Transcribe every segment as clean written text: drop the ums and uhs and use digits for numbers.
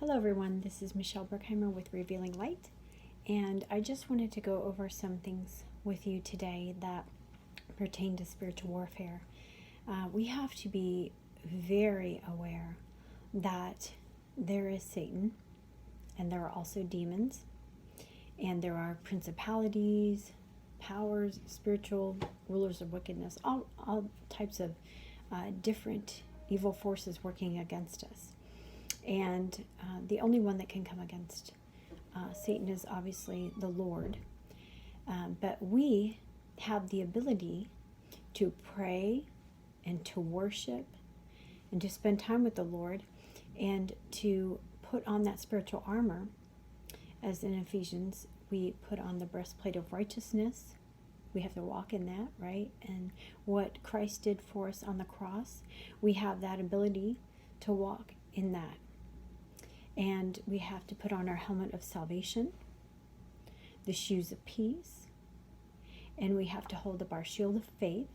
Hello everyone, this is Michelle Berkheimer with Revealing Light, and I just wanted to go over some things with you today that pertain to spiritual warfare. We have to be very aware that there is Satan, and there are also demons, and there are principalities, powers, spiritual rulers of wickedness, all types of different evil forces working against us. And the only one that can come against Satan is obviously the Lord. But we have the ability to pray and to worship and to spend time with the Lord and to put on that spiritual armor. As in Ephesians, we put on the breastplate of righteousness. We have to walk in that, right? And what Christ did for us on the cross, we have that ability to walk in that. And we have to put on our helmet of salvation, the shoes of peace, and we have to hold up our shield of faith,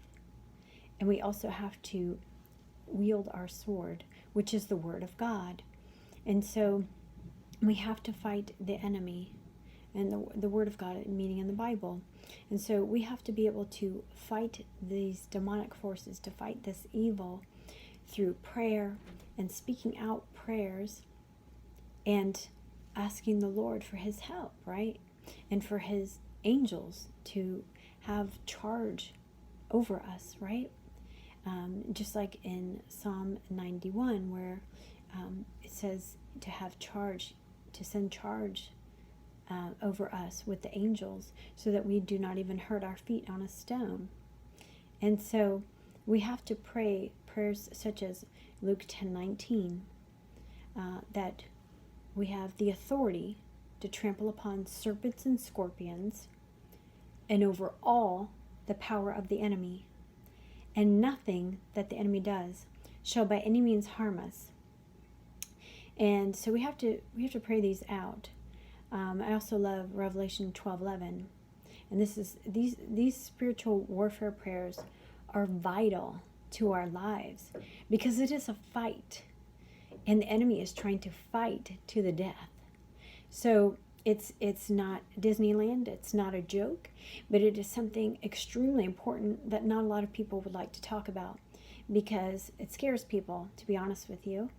and we also have to wield our sword, which is the Word of God. And so we have to fight the enemy and the Word of God, meaning in the Bible. And so we have to be able to fight these demonic forces, to fight this evil through prayer and speaking out prayers and asking the Lord for His help, right? And for His angels to have charge over us, right? Just like in Psalm 91, where it says to have charge, to send charge over us with the angels so that we do not even hurt our feet on a stone. And so we have to pray prayers such as Luke 10:19, that we have the authority to trample upon serpents and scorpions and over all the power of the enemy, and nothing that the enemy does shall by any means harm us. And so we have to pray these out. I also love Revelation 12:11, and these spiritual warfare prayers are vital to our lives because it is a fight. And the enemy is trying to fight to the death. So it's not Disneyland, it's not a joke, but it is something extremely important that not a lot of people would like to talk about because it scares people, to be honest with you.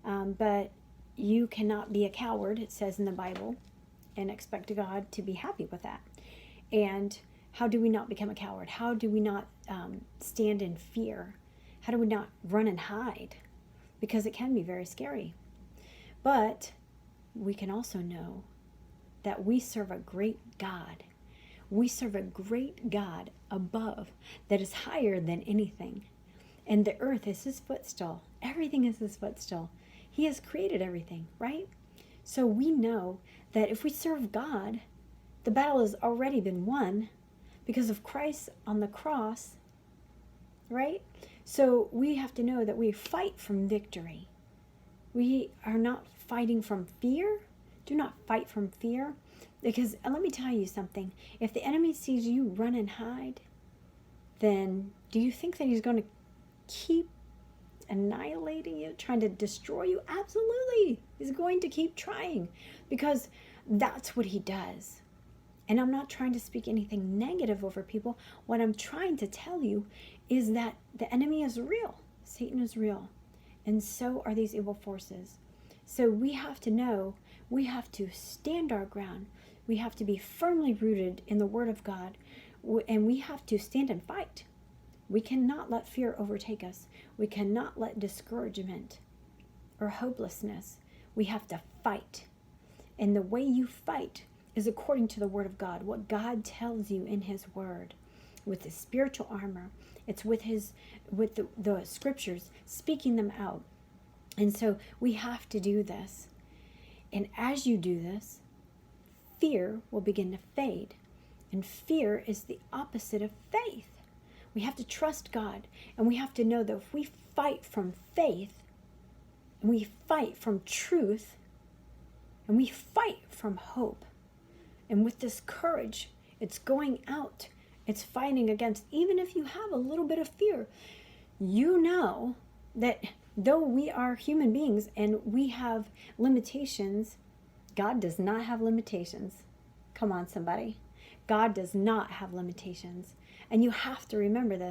But you cannot be a coward, it says in the Bible, and expect God to be happy with that. And how do we not become a coward? How do we not stand in fear? How do we not run and hide? Because it can be very scary. But we can also know that we serve a great God. We serve a great God above that is higher than anything. And the earth is His footstool. Everything is His footstool. He has created everything, right? So we know that if we serve God, the battle has already been won because of Christ on the cross, right? So we have to know that we fight from victory. We are not fighting from fear. Do not fight from fear. Because let me tell you something. If the enemy sees you run and hide, then do you think that he's going to keep annihilating you, trying to destroy you? Absolutely. He's going to keep trying because that's what he does. And I'm not trying to speak anything negative over people. What I'm trying to tell you is that the enemy is real. Satan is real. And so are these evil forces. So we have to know, we have to stand our ground. We have to be firmly rooted in the Word of God. And we have to stand and fight. We cannot let fear overtake us. We cannot let discouragement or hopelessness. We have to fight. And the way you fight is according to the Word of God, what God tells you in His Word, with the spiritual armor. It's with the scriptures, speaking them out. And so we have to do this. And as you do this, fear will begin to fade. And fear is the opposite of faith. We have to trust God, and we have to know that if we fight from faith, and we fight from truth, and we fight from hope, and with this courage, it's going out. It's fighting against, even if you have a little bit of fear, you know that though we are human beings and we have limitations, God does not have limitations. Come on, somebody. God does not have limitations. And you have to remember this.